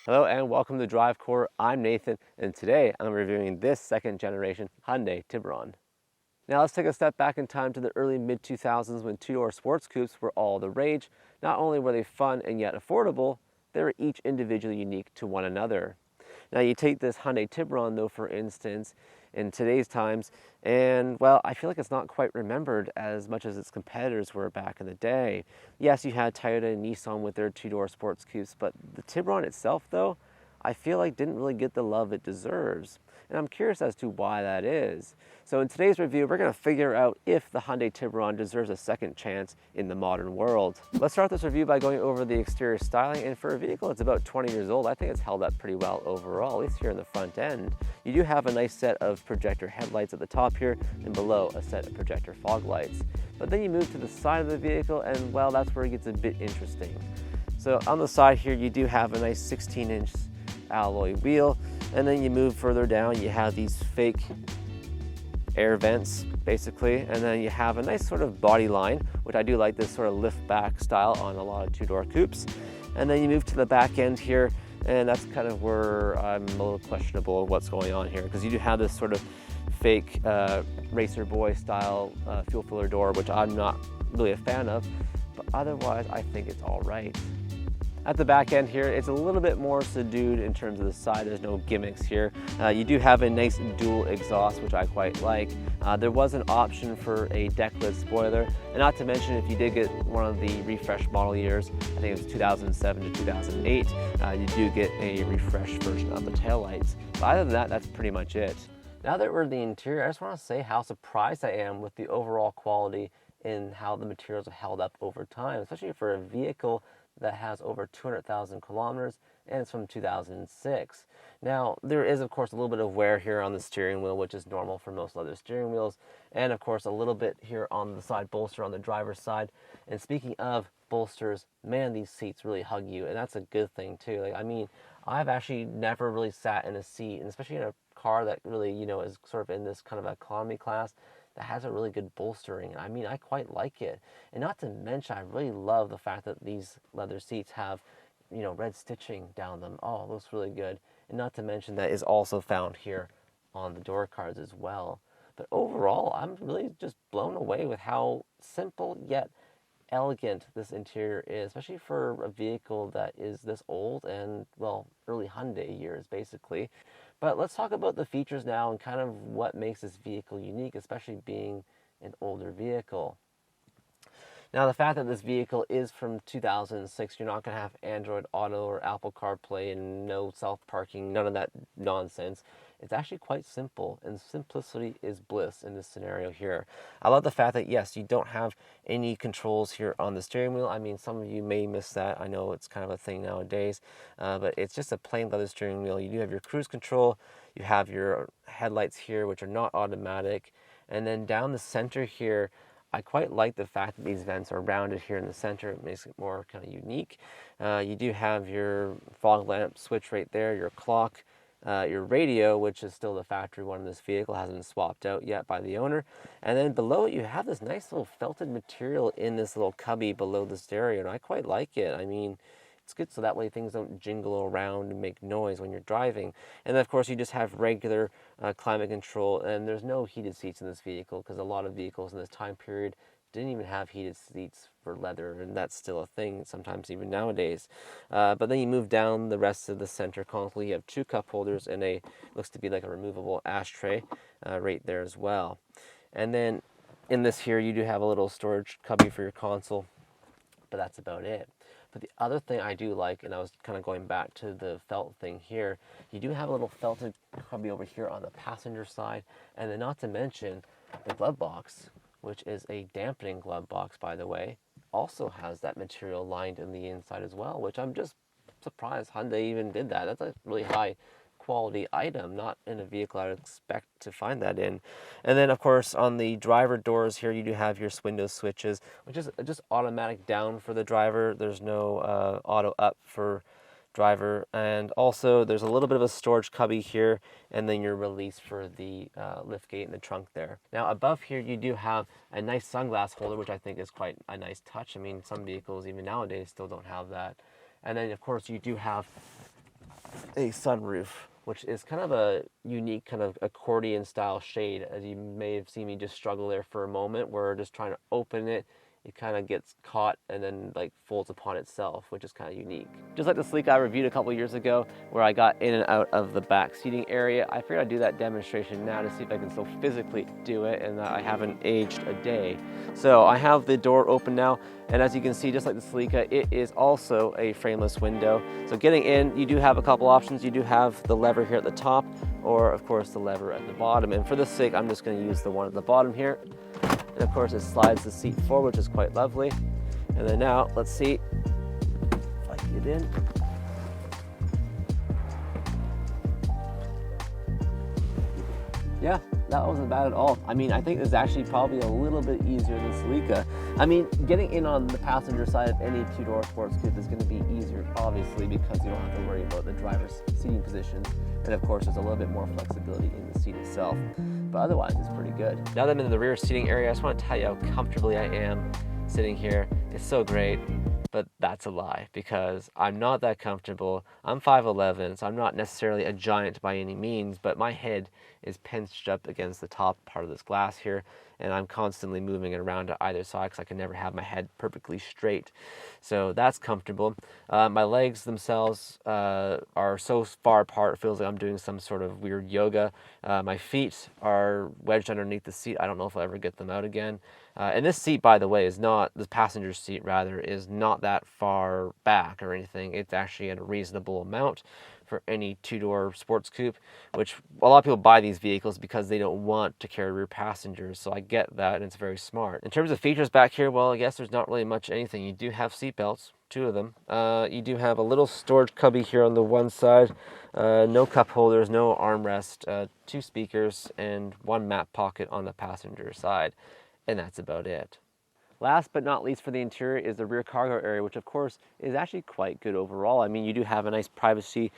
Hello and welcome to Drive Core. I'm Nathan, and today I'm reviewing this second generation Hyundai Tiburon. Now let's take a step back in time to the early mid-2000s when two-door sports coupes were all the rage. Not only were they fun and yet affordable, they were each individually unique to one another. Now you take this Hyundai Tiburon though, for instance, in today's times, and well, I feel like it's not quite remembered as much as its competitors were back in the day. Yes, you had Toyota and Nissan with their two-door sports coupes, but the Tiburon itself though, I feel like didn't really get the love it deserves. And I'm curious as to why that is. So in today's review, we're going to figure out if the Hyundai Tiburon deserves a second chance in the modern world. Let's start this review by going over the exterior styling, and for a vehicle that's about 20 years old, I think it's held up pretty well overall, at least here in the front end. You do have a nice set of projector headlights at the top here, and below a set of projector fog lights. But then you move to the side of the vehicle, and well, that's where it gets a bit interesting. So on the side here, you do have a nice 16-inch alloy wheel, and then you move further down, you have these fake air vents basically, and then you have a nice sort of body line, which I do like, this sort of lift back style on a lot of two-door coupes. And then you move to the back end here, and that's kind of where I'm a little questionable of what's going on here, because you do have this sort of fake racer boy style fuel filler door, which I'm not really a fan of, but otherwise I think it's all right. At the back end here, it's a little bit more subdued in terms of the side. There's no gimmicks here. You do have a nice dual exhaust, which I quite like. There was an option for a deck lid spoiler, and not to mention if you did get one of the refresh model years, I think it was 2007 to 2008, you do get a refreshed version of the taillights. But other than that, that's pretty much it. Now that we're in the interior, I just want to say how surprised I am with the overall quality in how the materials have held up over time, especially for a vehicle that has over 200,000 kilometers and it's from 2006. Now, there is of course a little bit of wear here on the steering wheel, which is normal for most leather steering wheels, and of course a little bit here on the side bolster on the driver's side. And speaking of bolsters, man, these seats really hug you, and that's a good thing too. Like, I mean, I've actually never really sat in a seat, and especially in a car that really, is sort of in this kind of economy class, that has a really good bolstering. I mean, I quite like it. And not to mention, I really love the fact that these leather seats have, red stitching down them. Oh, it looks really good. And not to mention that is also found here on the door cards as well. But overall, I'm really just blown away with how simple yet elegant this interior is, especially for a vehicle that is this old and, well, early Hyundai years basically. But let's talk about the features now and kind of what makes this vehicle unique, especially being an older vehicle. Now, the fact that this vehicle is from 2006, you're not going to have Android Auto or Apple CarPlay and no self-parking, none of that nonsense. It's actually quite simple, and simplicity is bliss in this scenario here. I love the fact that, yes, you don't have any controls here on the steering wheel. I mean, some of you may miss that. I know it's kind of a thing nowadays, but it's just a plain leather steering wheel. You do have your cruise control, you have your headlights here, which are not automatic, and then down the center here, I quite like the fact that these vents are rounded here in the center. It makes it more kind of unique. You do have your fog lamp switch right there, your clock, your radio, which is still the factory one in this vehicle, hasn't been swapped out yet by the owner. And then below it, you have this nice little felted material in this little cubby below the stereo, and I quite like it. I mean, it's good so that way things don't jingle around and make noise when you're driving. And then, of course, you just have regular climate control, and there's no heated seats in this vehicle because a lot of vehicles in this time period didn't even have heated seats for leather, and that's still a thing sometimes even nowadays. But then you move down the rest of the center console. You have two cup holders and looks to be like a removable ashtray right there as well. And then in this here, you do have a little storage cubby for your console, but that's about it. But the other thing I do like, and I was kind of going back to the felt thing here, you do have a little felted cubby over here on the passenger side, and then not to mention the glove box, which is a dampening glove box, by the way, also has that material lined in the inside as well, which I'm just surprised Hyundai even did that. That's a really high quality item, not in a vehicle I would expect to find that in. And then, of course, on the driver doors here, you do have your window switches, which is just automatic down for the driver. There's no auto up for driver. And also, there's a little bit of a storage cubby here, and then your release for the lift gate in the trunk there. Now, above here, you do have a nice sunglass holder, which I think is quite a nice touch. I mean, some vehicles, even nowadays, still don't have that. And then, of course, you do have a sunroof, which is kind of a unique kind of accordion style shade. As you may have seen me just struggle there for a moment, where just trying to open it, it kind of gets caught and then like folds upon itself, which is kind of unique. Just like the Sleek I reviewed a couple years ago, where I got in and out of the back seating area, I figured I'd do that demonstration now to see if I can still physically do it and that I haven't aged a day. So I have the door open now, and as you can see, just like the Sleeka, it is also a frameless window. So getting in, you do have a couple options. You do have the lever here at the top, or of course the lever at the bottom. And for this sake, I'm just going to use the one at the bottom here. And of course it slides the seat forward, which is quite lovely. And then now, let's see if I can get in. Yeah, that wasn't bad at all. I mean, I think it's actually probably a little bit easier than Sleeka. I mean, getting in on the passenger side of any two-door sports coupe is going to be easier, obviously, because you don't have to worry about the driver's seating positions. And of course, there's a little bit more flexibility in the seat itself. But otherwise, it's pretty good. Now that I'm in the rear seating area, I just want to tell you how comfortably I am sitting here. It's so great. But that's a lie, because I'm not that comfortable. I'm 5'11", so I'm not necessarily a giant by any means, but my head is pinched up against the top part of this glass here, and I'm constantly moving it around to either side because I can never have my head perfectly straight. So that's comfortable. My legs themselves are so far apart, it feels like I'm doing some sort of weird yoga. My feet are wedged underneath the seat. I don't know if I'll ever get them out again. And this seat, by the way, is not, the passenger seat rather, is not that far back or anything. It's actually at a reasonable amount for any two-door sports coupe, which a lot of people buy these vehicles because they don't want to carry rear passengers. So I get that, and it's very smart. In terms of features back here, well, I guess there's not really much anything. You do have seat belts, 2 of them. You do have a little storage cubby here on the one side. No cup holders, no armrest, 2 speakers, and 1 map pocket on the passenger side. And that's about it. Last but not least for the interior is the rear cargo area, which of course is actually quite good overall. I mean, you do have a nice privacy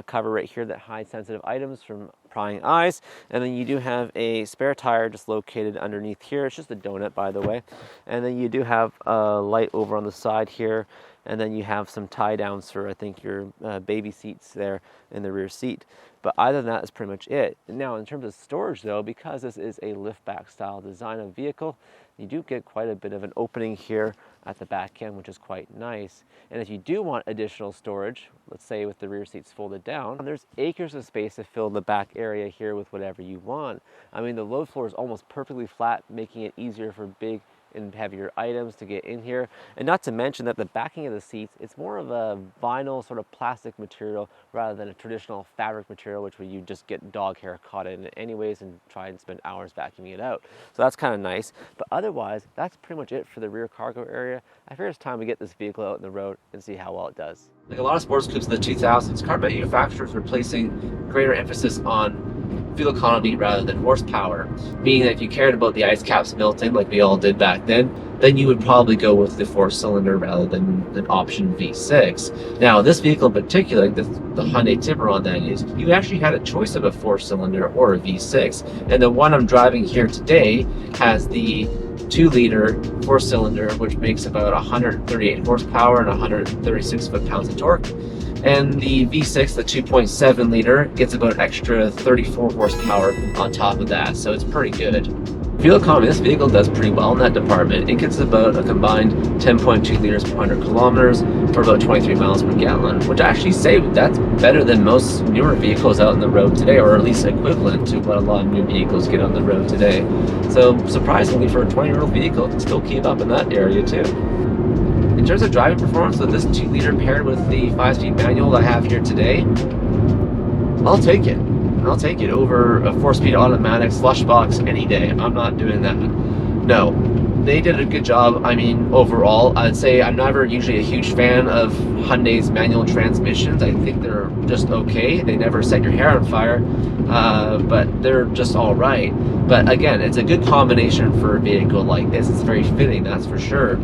cover right here that hides sensitive items from prying eyes. And then you do have a spare tire just located underneath here. It's just a donut, by the way. And then you do have a light over on the side here. And then you have some tie downs for, I think, your baby seats there in the rear seat. But other than that is pretty much it. Now, in terms of storage though, because this is a liftback style design of vehicle, you do get quite a bit of an opening here at the back end, which is quite nice. And if you do want additional storage, let's say with the rear seats folded down, there's acres of space to fill the back area here with whatever you want. I mean, the load floor is almost perfectly flat, making it easier for big and heavier items to get in here. And not to mention that the backing of the seats, it's more of a vinyl sort of plastic material rather than a traditional fabric material, which you just get dog hair caught in it anyways and try and spend hours vacuuming it out. So that's kind of nice. But otherwise, that's pretty much it for the rear cargo area. I figure it's time to get this vehicle out in the road and see how well it does. Like a lot of sports coupes in the 2000s, car manufacturers were placing greater emphasis on fuel economy rather than horsepower, meaning that if you cared about the ice caps melting like we all did back then you would probably go with the 4-cylinder rather than an option V6. Now, this vehicle in particular, the Hyundai Tiburon that is, you actually had a choice of a 4-cylinder or a V6. And the one I'm driving here today has the 2-liter 4-cylinder, which makes about 138 horsepower and 136 foot-pounds of torque. And the V6, the 2.7 liter, gets about an extra 34 horsepower on top of that, so it's pretty good. Fuel economy, this vehicle does pretty well in that department. It gets about a combined 10.2 liters per 100 kilometers for about 23 miles per gallon, which I actually say that's better than most newer vehicles out on the road today, or at least equivalent to what a lot of new vehicles get on the road today. So surprisingly, for a 20-year-old vehicle, it can still keep up in that area too. In terms of driving performance, with this 2-liter paired with the 5-speed manual I have here today, I'll take it. I'll take it over a 4-speed automatic slush box any day. I'm not doing that. No, they did a good job. I mean, overall, I'd say I'm never usually a huge fan of Hyundai's manual transmissions. I think they're just okay. They never set your hair on fire, but they're just all right. But again, it's a good combination for a vehicle like this. It's very fitting, that's for sure.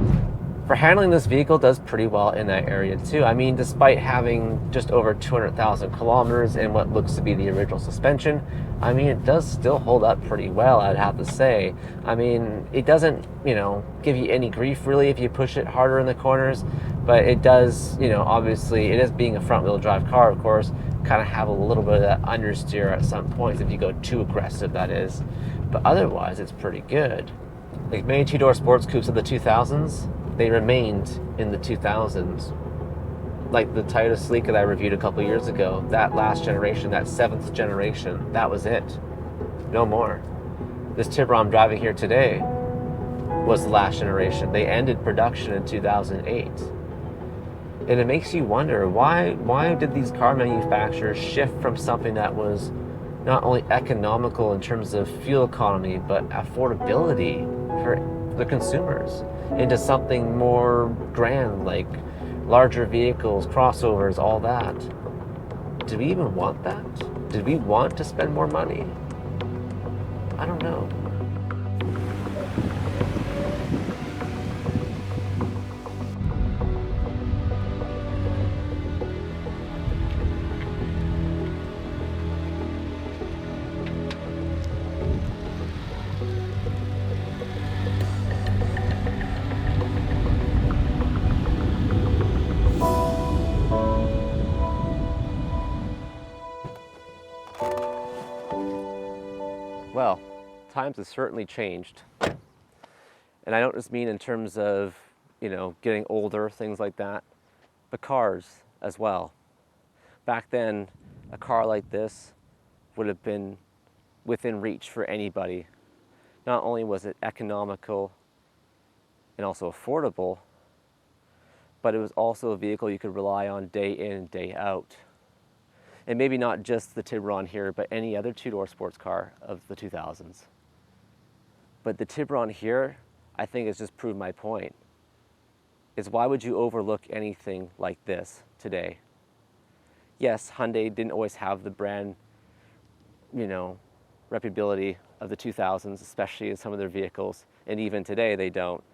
For handling, this vehicle does pretty well in that area too. I mean, despite having just over 200,000 kilometers in what looks to be the original suspension, I mean, it does still hold up pretty well, I'd have to say. I mean, it doesn't, give you any grief really if you push it harder in the corners, but it does, obviously, it is being a front-wheel drive car, of course, kind of have a little bit of that understeer at some points if you go too aggressive, that is. But otherwise, it's pretty good. Like many two-door sports coupes of the 2000s, they remained in the 2000s. Like the Toyota Sleek that I reviewed a couple years ago, that last generation, that 7th generation, that was it. No more. This Tiburon I'm driving here today was the last generation. They ended production in 2008. And it makes you wonder, why did these car manufacturers shift from something that was not only economical in terms of fuel economy, but affordability for the consumers into something more grand, like larger vehicles, crossovers, all that? Did we even want that? Did we want to spend more money? I don't know. Well, times have certainly changed. And I don't just mean in terms of, getting older, things like that, but cars as well. Back then, a car like this would have been within reach for anybody. Not only was it economical and also affordable, but it was also a vehicle you could rely on day in, day out. And maybe not just the Tiburon here, but any other two-door sports car of the 2000s. But the Tiburon here, I think, has just proved my point. Is why would you overlook anything like this today? Yes, Hyundai didn't always have the brand, reputability of the 2000s, especially in some of their vehicles. And even today, they don't.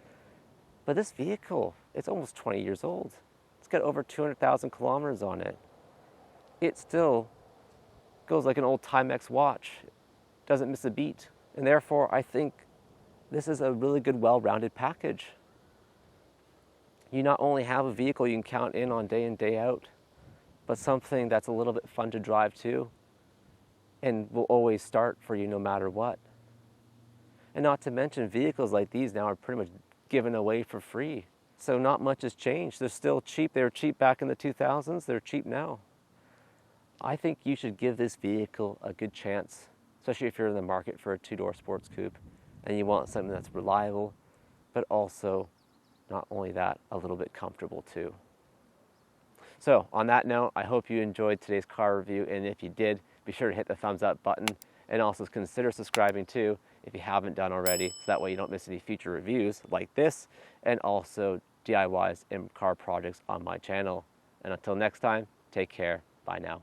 But this vehicle, it's almost 20 years old. It's got over 200,000 kilometers on it. It still goes like an old Timex watch. Doesn't miss a beat. And therefore, I think this is a really good, well-rounded package. You not only have a vehicle you can count in day out, but something that's a little bit fun to drive too, and will always start for you no matter what. And not to mention, vehicles like these now are pretty much given away for free. So not much has changed. They're still cheap. They were cheap back in the 2000s. They're cheap now. I think you should give this vehicle a good chance, especially if you're in the market for a two-door sports coupe and you want something that's reliable, but also, not only that, a little bit comfortable too. So on that note, I hope you enjoyed today's car review, and if you did, be sure to hit the thumbs up button and also consider subscribing too if you haven't done already, so that way you don't miss any future reviews like this and also DIYs and car projects on my channel. And until next time, take care. Bye now.